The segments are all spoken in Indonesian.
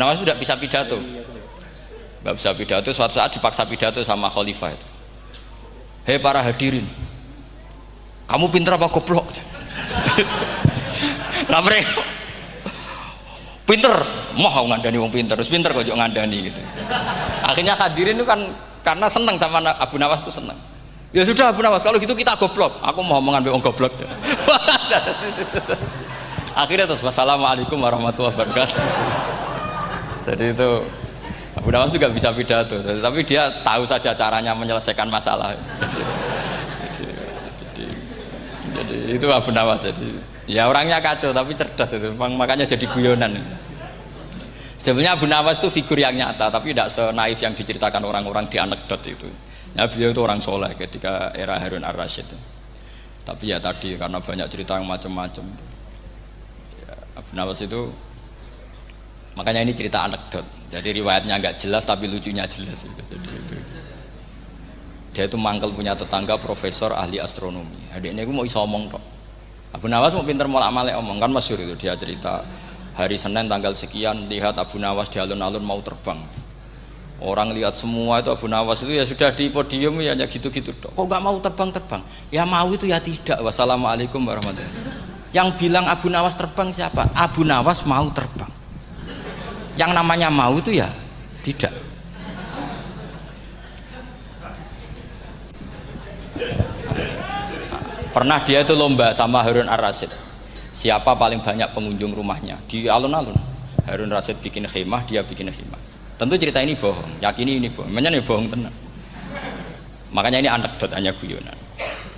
Nawas itu tidak bisa pidato, nggak bisa pidato. Suatu saat dipaksa pidato sama khalifah itu. Hei para hadirin, kamu pinter apa goblok? Nah mereka pinter, mau ngandani wong pinter, terus pinter kok ngandani gitu. Akhirnya hadirin itu kan karena seneng sama Abu Nawas itu seneng. Ya sudah Abu Nawas, kalau gitu kita goblok. Aku mau mengambil wong goblok. Akhirnya terus wassalamualaikum warahmatullahi wabarakatuh. Jadi itu Abu Nawas juga bisa pidato, tapi dia tahu saja caranya menyelesaikan masalah. Jadi itu Abu Nawas. Jadi ya orangnya kacau tapi cerdas itu, makanya jadi guyonan. Sebenarnya Abu Nawas itu figur yang nyata, tapi tidak senaif yang diceritakan orang-orang di anekdot itu. Ya, beliau itu orang soleh ketika era Harun ar-Rasyid. Tapi ya tadi karena banyak cerita yang macam-macam. Ya, Abu Nawas itu makanya ini cerita anekdot. Jadi riwayatnya nggak jelas tapi lucunya jelas. Jadi itu. Dia itu mangkel punya tetangga profesor ahli astronomi. Adik ini aku mau iso omong kok. Abu Nawas mau pinter molak-malik omong kan masyhur itu, dia cerita hari Senin tanggal sekian lihat Abu Nawas di alun-alun mau terbang. Orang lihat semua itu Abu Nawas itu ya sudah di podium ya hanya gitu-gitu. Kok nggak mau terbang-terbang? Ya mau itu ya tidak. Wassalamualaikum warahmatullahi wabarakatuh. Yang bilang Abu Nawas terbang siapa? Abu Nawas mau terbang. Yang namanya mau itu ya tidak. Pernah dia itu lomba sama Harun ar-Rasyid, siapa paling banyak pengunjung rumahnya di alun-alun. Harun ar-Rasyid bikin khemah, dia bikin khemah. Tentu cerita ini bohong, yakini ini bohong, makanya ini bohong tenang. Makanya ini anekdot, hanya guyonan.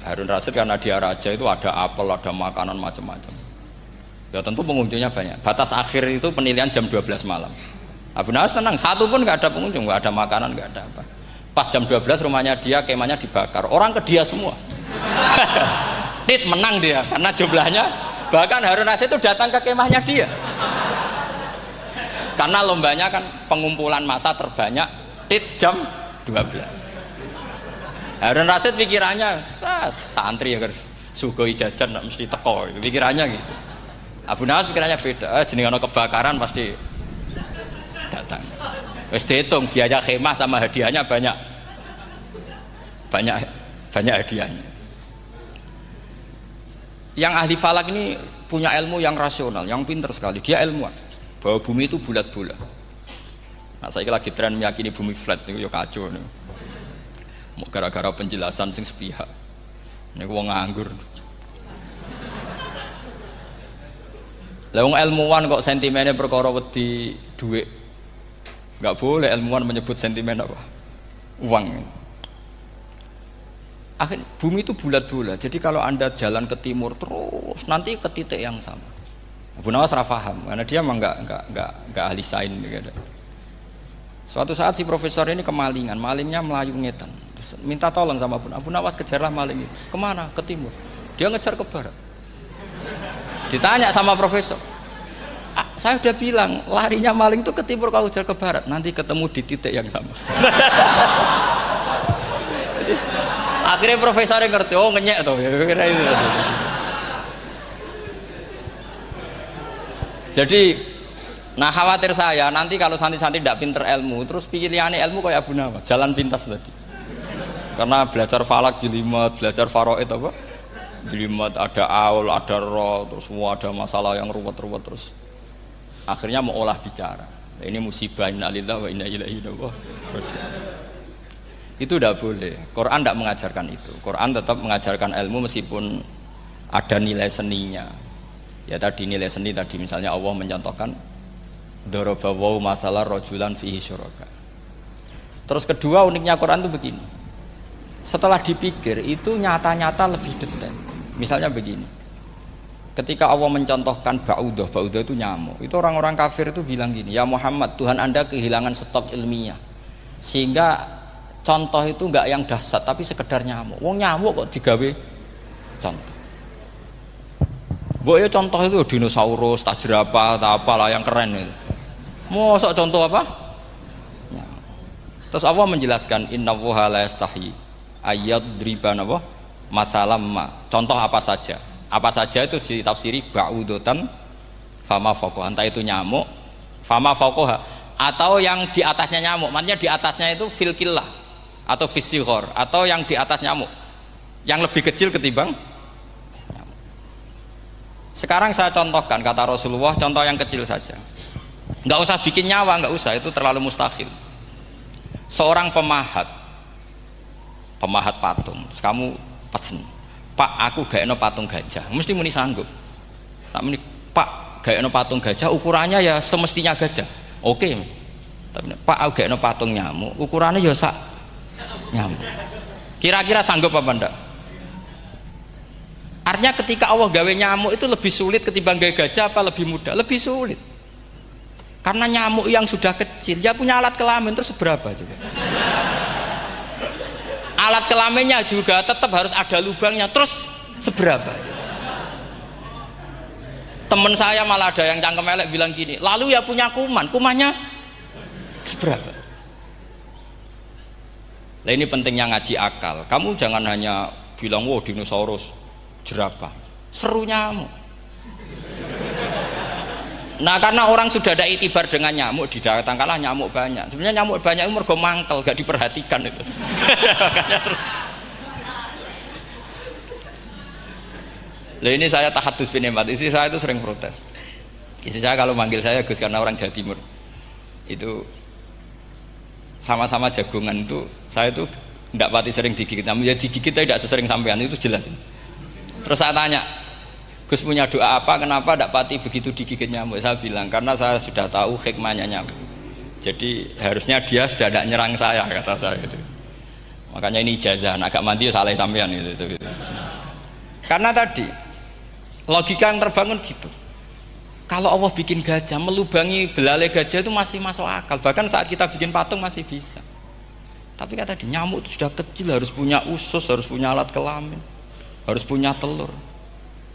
Harun ar-Rasyid karena dia raja itu ada apel, ada makanan macam-macam. Ya tentu pengunjungnya banyak. Batas akhir itu penilaian jam 12 malam. Abu Nawas tenang, satu pun nggak ada pengunjung, nggak ada makanan, nggak ada apa. Pas jam 12 rumahnya dia, kemahnya dibakar, orang ke dia semua. Tit menang dia karena jumlahnya, bahkan Harun ar-Rasyid itu datang ke kemahnya dia. Karena lombanya kan pengumpulan massa terbanyak, tit jam 12. Harun ar-Rasyid pikirannya, santri ya guys, sugoi jajan nggak mesti teko, pikirannya gitu. Abu Nawas pikirannya beda, jenengan kebakaran pasti datang. Wes dihitung biaya khemah sama hadiahnya banyak hadiahnya. Yang ahli falak ini punya ilmu yang rasional, yang pinter sekali. Dia ilmuwan bahwa bumi itu bulat-bulat. Nah, saya lagi tren meyakini bumi flat nih, yo kacau nih. Gara-gara penjelasan sing sepihak. Ini wong nganggur. Lah wong ilmuwan kok sentimennya perkara wedi duit. Enggak boleh ilmuwan menyebut sentimen apa? Uang. Akhirnya bumi itu bulat-bulat. Jadi kalau Anda jalan ke timur terus nanti ke titik yang sama. Abu Nawas paham karena dia memang enggak ahli sains gitu. Suatu saat si profesor ini kemalingan, malingnya melayu ngetan. Terus minta tolong sama Abu Nawas, kejarlah maling itu. Kemana? Ke timur. Dia ngejar ke barat. Ditanya sama profesor, saya udah bilang larinya maling itu ke timur, kalau kejar ke barat nanti ketemu di titik yang sama. Jadi, akhirnya profesornya ngerti, oh ngenyek tuh. Jadi, nah khawatir saya nanti kalau santri-santri tidak pinter ilmu, terus pilihannya ilmu kayak Abu Nawas, jalan pintas tadi. Karena belajar falak jelimet, belajar faraid apa? Jelimet, ada aul, ada roh, terus semua ada masalah yang ruwet-ruwet terus. Akhirnya mau olah bicara. Ini musibah, inna lillahi wa inna ilaihi raji'un. Itu tidak boleh. Quran tidak mengajarkan itu. Quran tetap mengajarkan ilmu meskipun ada nilai seninya. Ya tadi nilai seni tadi misalnya Allah mencontohkan daraba wa masalah rajulan fihi syuraka. Terus kedua uniknya Quran itu begini. Setelah dipikir itu nyata-nyata lebih detail. Misalnya begini. Ketika Allah mencontohkan ba'udah itu nyamuk. Itu orang-orang kafir itu bilang gini, ya Muhammad, Tuhan Anda kehilangan stok ilmiah. Sehingga contoh itu enggak yang dahsyat tapi sekedar nyamuk. Wong nyamuk kok digawe contoh. Mbok ya contoh itu dinosaurus, tak jerapah, tak apalah yang keren itu. Mosok contoh apa? Nyamuk. Terus Allah menjelaskan innallaha la yastahi ayyadriban apa? Matsalamma. Contoh apa saja? Apa saja itu ditafsiri ba'udatan fama fawqaha. Entah itu nyamuk, fama fawqaha. atau yang di atasnya nyamuk, maksudnya di atasnya itu fil killah atau fisighor, atau yang di atas nyamuk yang lebih kecil ketimbang nyamuk. Sekarang saya contohkan kata Rasulullah, contoh yang kecil saja, nggak usah bikin nyawa, nggak usah, itu terlalu mustahil. Seorang pemahat patung, terus kamu pesen, Pak aku gak eno patung gajah, mesti muni sanggup. Tak muni, Pak gak eno patung gajah, ukurannya ya semestinya gajah, oke. Tapi Pak aku gak eno patung nyamuk, ukurannya ya sak nyamuk. Kira-kira sanggup apa enggak? Artinya ketika Allah gawe nyamuk itu lebih sulit ketimbang gawe gajah, apa lebih mudah? Lebih sulit. Karena nyamuk yang sudah kecil, dia punya alat kelamin terus seberapa juga. Alat kelaminnya juga tetap harus ada lubangnya, terus seberapa juga. Temen saya malah ada yang cangkem elek bilang gini, lalu ya punya kumannya seberapa. Nah ini pentingnya ngaji akal. Kamu jangan hanya bilang, wow dinosaurus, jerapah, seru nyamuk. Nah karena orang sudah ada itibar dengan nyamuk, didatangkanlah nyamuk banyak. Sebenarnya nyamuk banyak itu mergo mangkel, gak diperhatikan itu. Makanya terus. Lah ini saya tahadus binemat, istri saya itu sering protes. Istri saya kalau manggil saya Gus karena orang Jawa Timur. Itu sama-sama jagongan itu, saya itu tidak pati sering digigit nyamuk, ya digigit tidak sesering sampean, itu jelas. Terus saya tanya, Gus punya doa apa, kenapa tidak pati begitu digigit nyamuk? Saya bilang, karena saya sudah tahu hikmahnya nyamuk. Jadi harusnya dia sudah tidak nyerang saya, kata saya gitu. Makanya ini ijazah, agak mandi salah sampean gitu. Karena tadi logika yang terbangun gitu. Kalau Allah bikin gajah, melubangi belalai gajah itu masih masuk akal. Bahkan saat kita bikin patung masih bisa. Tapi kata tadi nyamuk itu sudah kecil, harus punya usus, harus punya alat kelamin, harus punya telur.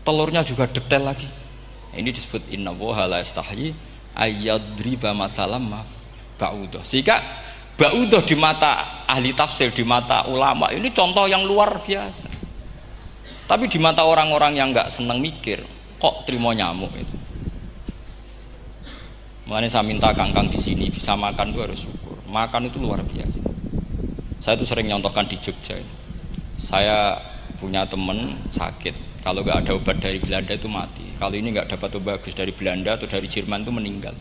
Telurnya juga detail lagi. Ini disebut innallaha la yastahyi ayyadriba mathalam ma ba'udah. Sehingga ba'udah di mata ahli tafsir, di mata ulama ini contoh yang luar biasa. Tapi di mata orang-orang yang nggak seneng mikir, kok terima nyamuk itu. Makanya saya minta kangkang di sini bisa makan itu harus syukur. Makan itu luar biasa. Saya itu sering nyontohkan di Jogja. Saya punya temen sakit, kalau nggak ada obat dari Belanda itu mati. Kalau ini nggak dapat obat bagus dari Belanda atau dari Jerman itu meninggal.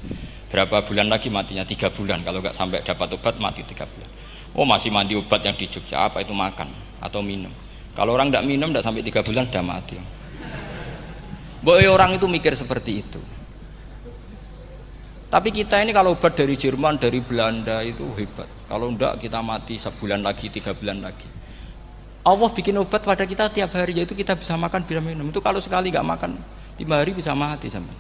Berapa bulan lagi matinya? 3 bulan. Kalau nggak sampai dapat obat mati 3 bulan. Oh masih mandi obat yang di Jogja, apa itu makan atau minum? Kalau orang nggak minum nggak sampai 3 bulan sudah mati. Boy orang itu mikir seperti itu. Tapi kita ini kalau obat dari Jerman, dari Belanda itu hebat. Kalau enggak kita mati sebulan lagi, 3 bulan lagi. Allah bikin obat pada kita tiap hari, yaitu kita bisa makan, bisa minum. Itu kalau sekali nggak makan 5 hari bisa mati sama.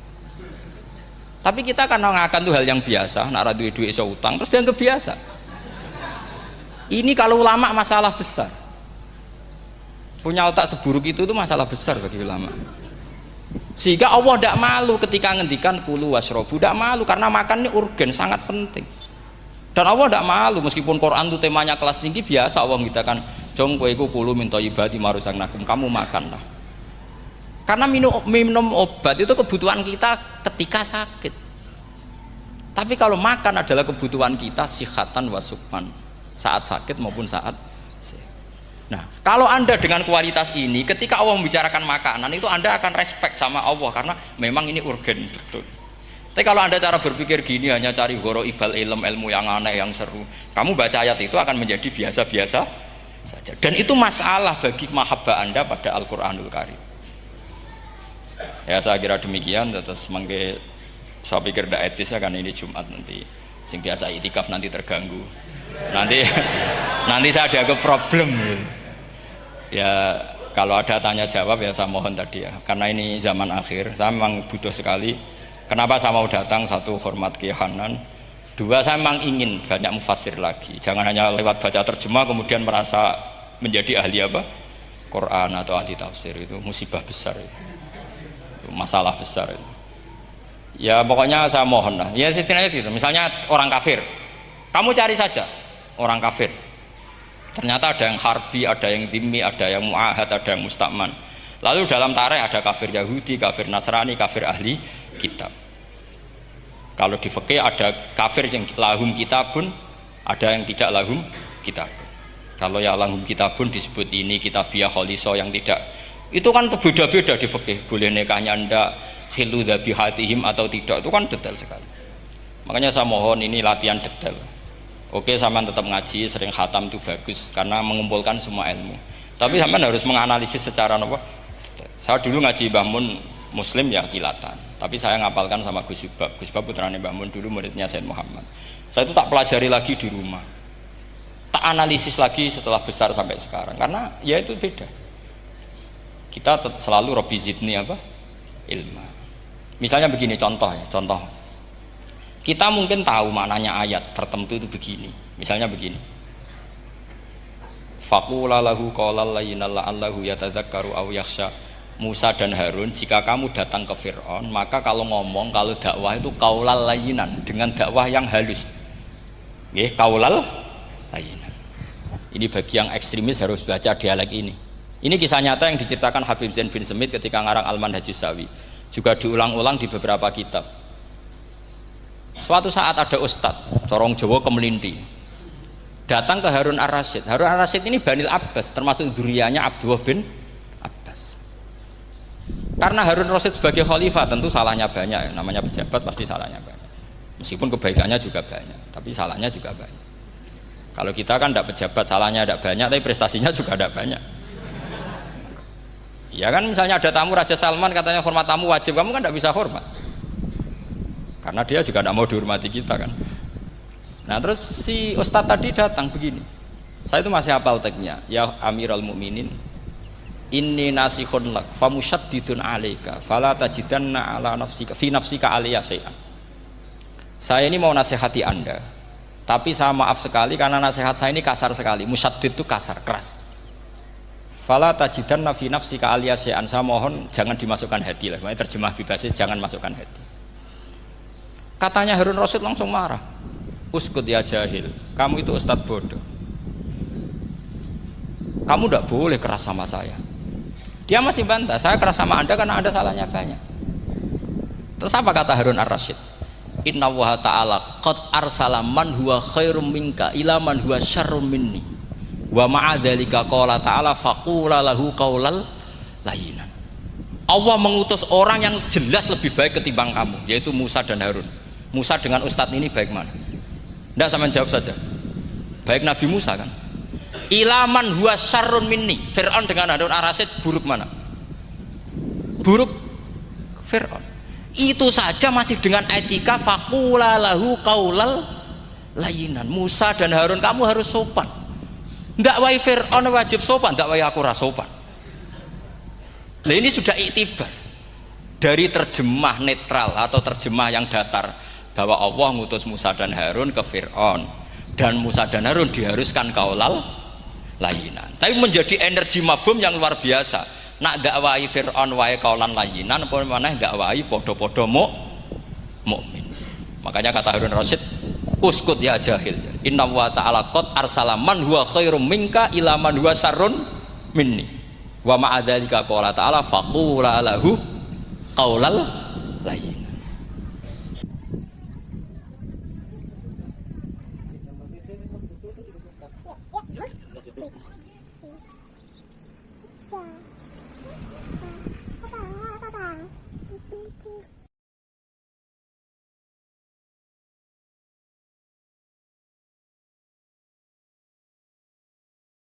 Tapi kita karena ngakan itu hal yang biasa, nak duit iso utang, terus dianggap biasa. Ini kalau ulama masalah besar. Punya otak seburuk itu masalah besar bagi ulama. Sehingga Allah tidak malu ketika ngendikan kulu wasrobu, tidak malu karena makan ini urgen, sangat penting. Dan Allah tidak malu meskipun Quran itu temanya kelas tinggi, biasa Allah mengatakan jong kowe kulu minta ibadi marusang nakum, kamu makanlah. Karena minum obat itu kebutuhan kita ketika sakit. Tapi kalau makan adalah kebutuhan kita sihatan wasukman, saat sakit maupun saat sehat. Nah, kalau Anda dengan kualitas ini, ketika Allah membicarakan makanan itu Anda akan respect sama Allah karena memang ini urgen betul. Tapi kalau Anda cara berpikir gini, hanya cari goro ibal ilmu yang aneh, yang seru, kamu baca ayat itu akan menjadi biasa-biasa saja. Dan itu masalah bagi mahabbah Anda pada Al-Quranul Karim. Ya saya kira demikian. Terus mangke saya pikir tidak etis ya, kan ini Jumat nanti sing biasa itikaf nanti terganggu. Nanti saya ada problem. Ya kalau ada tanya jawab ya saya mohon tadi ya, karena ini zaman akhir saya memang butuh sekali. Kenapa saya mau datang? Satu, hormat Kiai Hanan. Dua, saya memang ingin banyak mufassir lagi, jangan hanya lewat baca terjemah kemudian merasa menjadi ahli apa Quran atau ahli tafsir. Itu musibah besar itu masalah besar itu. Ya pokoknya saya mohon lah ya setidaknya gitu. Misalnya orang kafir, kamu cari saja orang kafir. Ternyata ada yang harbi, ada yang dhimmi, ada yang mu'ahad, ada yang mustakman. Lalu dalam tarikh ada kafir Yahudi, kafir Nasrani, kafir ahli kitab. Kalau di fikih ada kafir yang lahum kitabun, ada yang tidak lahum kitabun. Kalau yang lahum kitabun disebut ini kitabiah kholiso, yang tidak itu kan beda-beda di fikih. Boleh nikahnya ndak, khilu dzabihatihim atau tidak, itu kan detail sekali. Makanya saya mohon ini latihan detail. Oke, sampean tetap ngaji, sering khatam itu bagus karena mengumpulkan semua ilmu. Tapi sampean harus menganalisis secara apa? Saya dulu ngaji Mbah Mun Muslim ya kilatan, tapi saya ngapalkan sama Gus Subab. Gus Subab putrane Mbah Mun, dulu muridnya Said Muhammad. Saya itu tak pelajari lagi di rumah, tak analisis lagi setelah besar sampai sekarang, karena ya itu beda. Kita selalu Robbi zidni apa? Ilma. Misalnya begini contoh ya, contoh. Kita mungkin tahu maknanya ayat tertentu itu begini. Misalnya begini. Faqula lahu qaulal layyinal la'allahu yatadzakkaru aw yakhsha. Musa dan Harun, jika kamu datang ke Fir'aun, maka kalau ngomong, kalau dakwah itu qaulal layyinan, dengan dakwah yang halus. Nggih, qaulal layyinan. Ini bagi yang ekstremis harus baca dialek ini. Ini kisah nyata yang diceritakan Habib Zain bin Semit ketika ngarang Al-Manhajus Sawi. Juga diulang-ulang di beberapa kitab. Suatu saat ada ustadz, corong Jawa kemelinti, datang ke Harun Ar-Rasyid. Harun Ar-Rasyid ini Banil Abbas, termasuk zuriyahnya Abdullah bin Abbas. Karena Harun Ar-Rasyid sebagai khalifah tentu salahnya banyak, namanya pejabat pasti salahnya banyak. Meskipun kebaikannya juga banyak, tapi salahnya juga banyak. Kalau kita kan tidak pejabat, salahnya tidak banyak, tapi prestasinya juga tidak banyak. Ya kan, misalnya ada tamu Raja Salman, katanya hormat tamu wajib, kamu kan tidak bisa hormat karena dia juga tidak mau dihormati kita kan. Nah terus si ustadz tadi datang begini, saya itu masih hafal teksnya, ya Amirul Mukminin, inni nasihun lak famusyaddidun alaika fala tajidanna ala nafsika fi nafsika aliyya syai'an. Saya ini mau nasihati Anda, tapi saya maaf sekali karena nasihat saya ini kasar sekali. Musyaddid itu kasar, keras. Fala tajidanna fi nafsika aliyya syai'an, saya mohon jangan dimasukkan hati lah. Makanya terjemah bebasnya jangan masukkan hati. Katanya Harun Rasyid langsung marah. Uskut ya jahil, kamu itu ustadz bodoh. Kamu tidak boleh keras sama saya. Dia masih bantah, saya keras sama Anda karena Anda salahnya banyak. Terus apa kata Harun Ar-Rasyid? Inna wa ta'ala qad arsala man huwa khairum minka ila man huwa syarrum minni. Wa ma'adzalika qala ta'ala faqula lahu qaulal layyinan. Allah mengutus orang yang jelas lebih baik ketimbang kamu, yaitu Musa dan Harun. Musa dengan ustadz ini baik mana? Tidak, sama jawab saja. Baik Nabi Musa kan? Ilaman huwa syarrun minni. Fir'aun dengan Harun Ar-Rasyid buruk mana? Buruk Fir'aun. Itu saja masih dengan etika faqula lahu qaulal layyinan. Musa dan Harun kamu harus sopan. Ndak wae Fir'aun wajib sopan, ndak wae aku ra sopan. Nah ini sudah iktibar dari terjemah netral atau terjemah yang datar bahwa Allah ngutus Musa dan Harun ke Fir'aun dan Musa dan Harun diharuskan qaulal layyinan. Tapi menjadi energi mafhum yang luar biasa. Nak dakwai Fir'aun wae qaulan layyinan apa maneh dakwai padha-padha mukmin. Makanya kata Harun Rasyid, uskut ya jahil. Inna wa ta'ala qad arsala man huwa khairum minka ila man huwa syarrun minni. Wa ma'adzalika qala ta'ala faqula lahu qaulal layyinan.